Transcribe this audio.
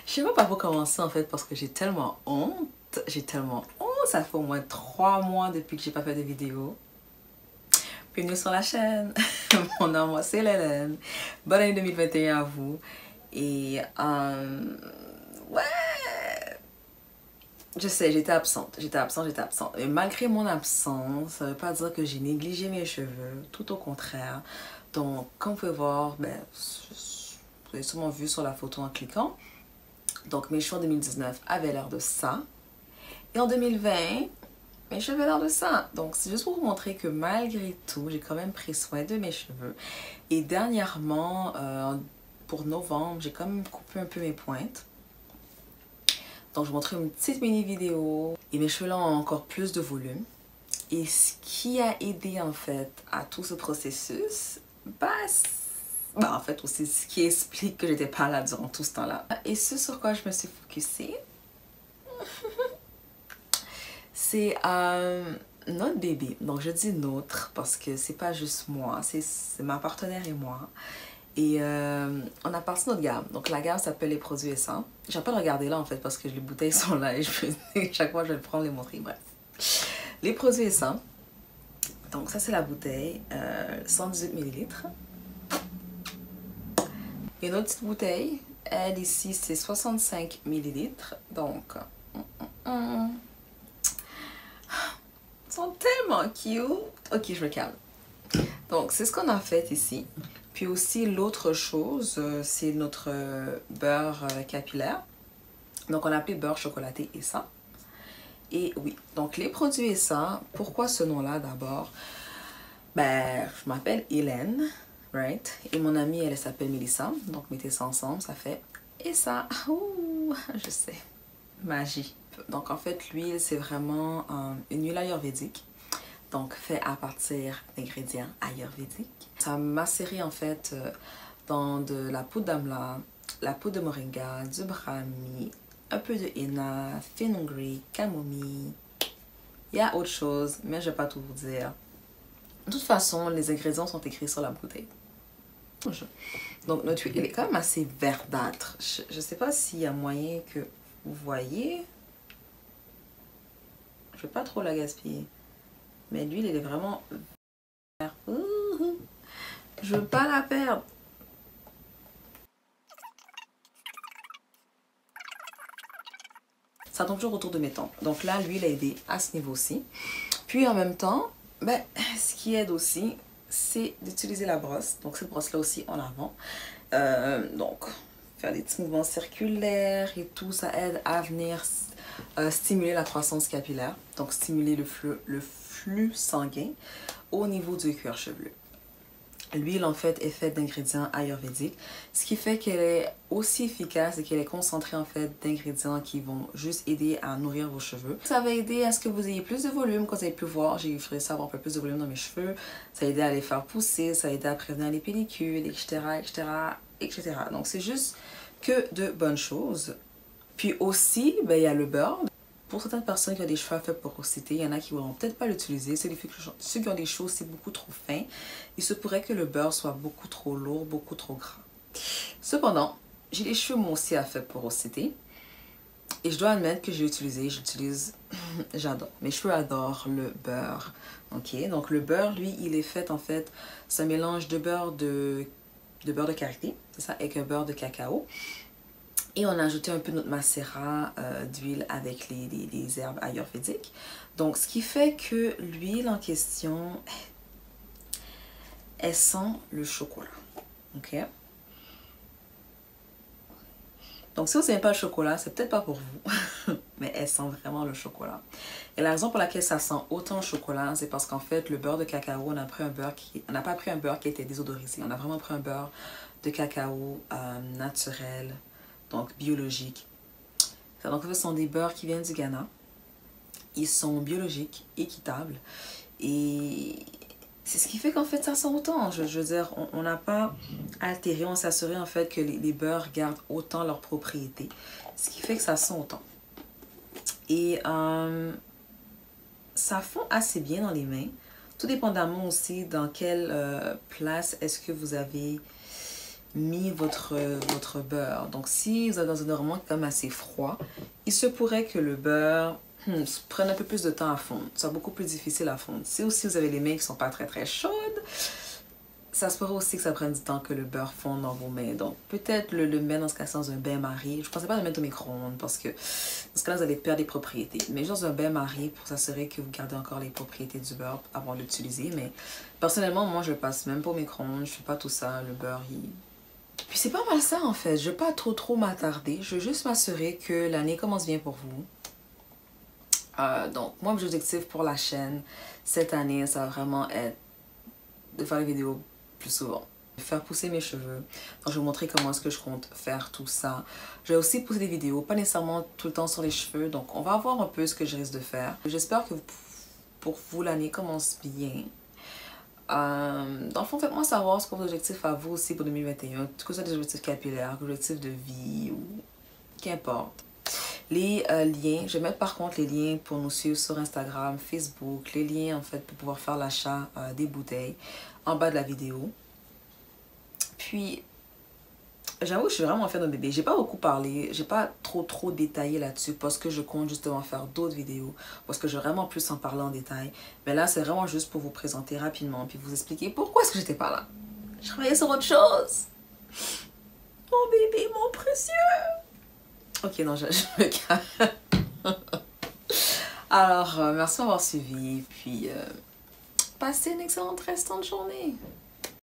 Je sais pas par où commencer en fait parce que j'ai tellement honte. J'ai tellement honte. Ça fait au moins 3 mois depuis que j'ai pas fait de vidéo. Bienvenue sur la chaîne. Mon nom c'est Hélène. Bonne année 2021 à vous. Et ouais. Je sais, j'étais absente. Et malgré mon absence, ça veut pas dire que j'ai négligé mes cheveux. Tout au contraire. Donc, comme vous pouvez voir, ben, vous avez sûrement vu sur la photo en cliquant. Donc, mes cheveux en 2019 avaient l'air de ça. Et en 2020, mes cheveux avaient l'air de ça. Donc, c'est juste pour vous montrer que malgré tout, j'ai quand même pris soin de mes cheveux. Et dernièrement, pour novembre, j'ai quand même coupé un peu mes pointes. Donc, je vous montrer une petite mini vidéo. Et mes cheveux là ont encore plus de volume. Et ce qui a aidé en fait à tout ce processus, en fait aussi ce qui explique que j'étais pas là durant tout ce temps-là. Et ce sur quoi je me suis focusée, c'est notre bébé. Donc je dis notre parce que c'est pas juste moi, c'est ma partenaire et moi. Et on a parti notre gamme. Donc la gamme s'appelle les produits essents. J'ai pas de regarder là en fait parce que les bouteilles sont là et chaque fois je vais le prendre, les montrer, bref. Les produits essents. Donc ça c'est la bouteille, 118 ml. Et une autre petite bouteille, elle ici c'est 65 ml. Donc, ils sont tellement cute. Ok, je me calme. Donc c'est ce qu'on a fait ici. Puis aussi l'autre chose, c'est notre beurre capillaire. Donc on l'a appelé beurre chocolaté essent. Et oui, donc les produits essents, pourquoi ce nom-là d'abord? Ben, je m'appelle Hélène, right? Et mon amie, elle s'appelle Melissa. Donc mettez ça ensemble, ça fait essent. Ouh, je sais, magie. Donc en fait, l'huile, c'est vraiment une huile ayurvédique. Donc fait à partir d'ingrédients ayurvédiques. Ça macéré en fait dans de la poudre d'amla, la poudre de moringa, du brahmi, un peu de henna, fenugreek, camomille. Il y a autre chose, mais je vais pas tout vous dire. De toute façon, les ingrédients sont écrits sur la bouteille. Donc notre huile, elle est quand même assez verdâtre. Je sais pas s'il y a moyen que vous voyez. Je vais pas trop la gaspiller. Mais l'huile, elle est vraiment verte. Je veux pas la perdre. Ça tombe toujours autour de mes tempes. Donc là, l'huile a aidé à ce niveau-ci. Puis en même temps, ben, ce qui aide aussi, c'est d'utiliser la brosse. Donc cette brosse-là aussi, on la vend. Donc, faire des petits mouvements circulaires et tout, ça aide à venir stimuler la croissance capillaire. Donc stimuler le flux sanguin au niveau du cuir chevelu. L'huile en fait est faite d'ingrédients ayurvédiques, ce qui fait qu'elle est aussi efficace et qu'elle est concentrée en fait d'ingrédients qui vont juste aider à nourrir vos cheveux. Ça va aider à ce que vous ayez plus de volume. Quand vous avez pu voir, j'ai réussi à avoir un peu plus de volume dans mes cheveux. Ça a aidé à les faire pousser, ça a aidé à prévenir les pellicules, etc. etc. etc. Donc c'est juste que de bonnes choses. Puis aussi, ben, il y a le beurre. Pour certaines personnes qui ont des cheveux à faible porosité, il y en a qui ne vont peut-être pas l'utiliser. Ceux qui ont des cheveux aussi beaucoup trop fins, il se pourrait que le beurre soit beaucoup trop lourd, beaucoup trop gras. Cependant, j'ai les cheveux moi aussi à faible porosité. Et je dois admettre que j'utilise, j'adore. Mes cheveux adorent le beurre. Ok, donc le beurre, lui, il est fait en fait, c'est un mélange de beurre de karité, c'est ça, avec un beurre de cacao. Et on a ajouté un peu notre macérat d'huile avec les herbes ayurvédiques. Donc, ce qui fait que l'huile en question, elle sent le chocolat. Ok? Donc, si vous n'aimez pas le chocolat, c'est peut-être pas pour vous. Mais elle sent vraiment le chocolat. Et la raison pour laquelle ça sent autant le chocolat, c'est parce qu'en fait, le beurre de cacao, on n'a pas pris un beurre qui était désodorisé. On a vraiment pris un beurre de cacao naturel, donc biologique. Donc en fait, ce sont des beurres qui viennent du Ghana. Ils sont biologiques, équitables. Et c'est ce qui fait qu'en fait, ça sent autant. Je veux dire, on n'a pas altéré, on s'est assuré en fait que les beurres gardent autant leurs propriétés. Ce qui fait que ça sent autant. Et ça fond assez bien dans les mains. Tout dépendamment aussi dans quelle place est-ce que vous avez mis votre beurre. Donc si vous êtes dans un environnement quand même assez froid, il se pourrait que le beurre prenne un peu plus de temps à fondre. C'est beaucoup plus difficile à fondre. Si aussi vous avez les mains qui sont pas très chaudes, ça se pourrait aussi que ça prenne du temps que le beurre fonde dans vos mains. Donc peut-être le mettre dans ce cas dans un bain-marie. Je ne pensais pas le mettre au micro-ondes parce que dans ce cas-là, vous allez perdre des propriétés. Mais juste dans un bain-marie pour s'assurer que vous gardez encore les propriétés du beurre avant de l'utiliser. Mais personnellement, moi, je le passe même pas au micro-ondes. Je fais pas tout ça. Le beurre, il... Puis c'est pas mal ça en fait. Je veux pas trop m'attarder. Je veux juste m'assurer que l'année commence bien pour vous. Donc, moi, mon objectif pour la chaîne cette année, ça va vraiment être de faire des vidéos plus souvent. Faire pousser mes cheveux. Donc, je vais vous montrer comment est-ce que je compte faire tout ça. Je vais aussi pousser des vidéos, pas nécessairement tout le temps sur les cheveux. Donc, on va voir un peu ce que je risque de faire. J'espère que pour vous, l'année commence bien. Dans le fond, faites-moi savoir ce que vos objectifs à vous aussi pour 2021. Que ce soit des objectifs capillaires, des objectifs de vie ou qu'importe. Les liens, je vais mettre par contre les liens pour nous suivre sur Instagram, Facebook, les liens en fait pour pouvoir faire l'achat des bouteilles en bas de la vidéo. Puis, j'avoue que je suis vraiment fan d'un bébé. J'ai pas beaucoup parlé, j'ai pas trop détaillé là-dessus parce que je compte justement faire d'autres vidéos, parce que je vais vraiment plus en parler en détail. Mais là, c'est vraiment juste pour vous présenter rapidement puis vous expliquer pourquoi est-ce que j'étais pas là. Je travaillais sur autre chose. Mon bébé, mon précieux. Ok, non, je me calme. Alors, merci d'avoir suivi. Puis, passez une excellente restante journée.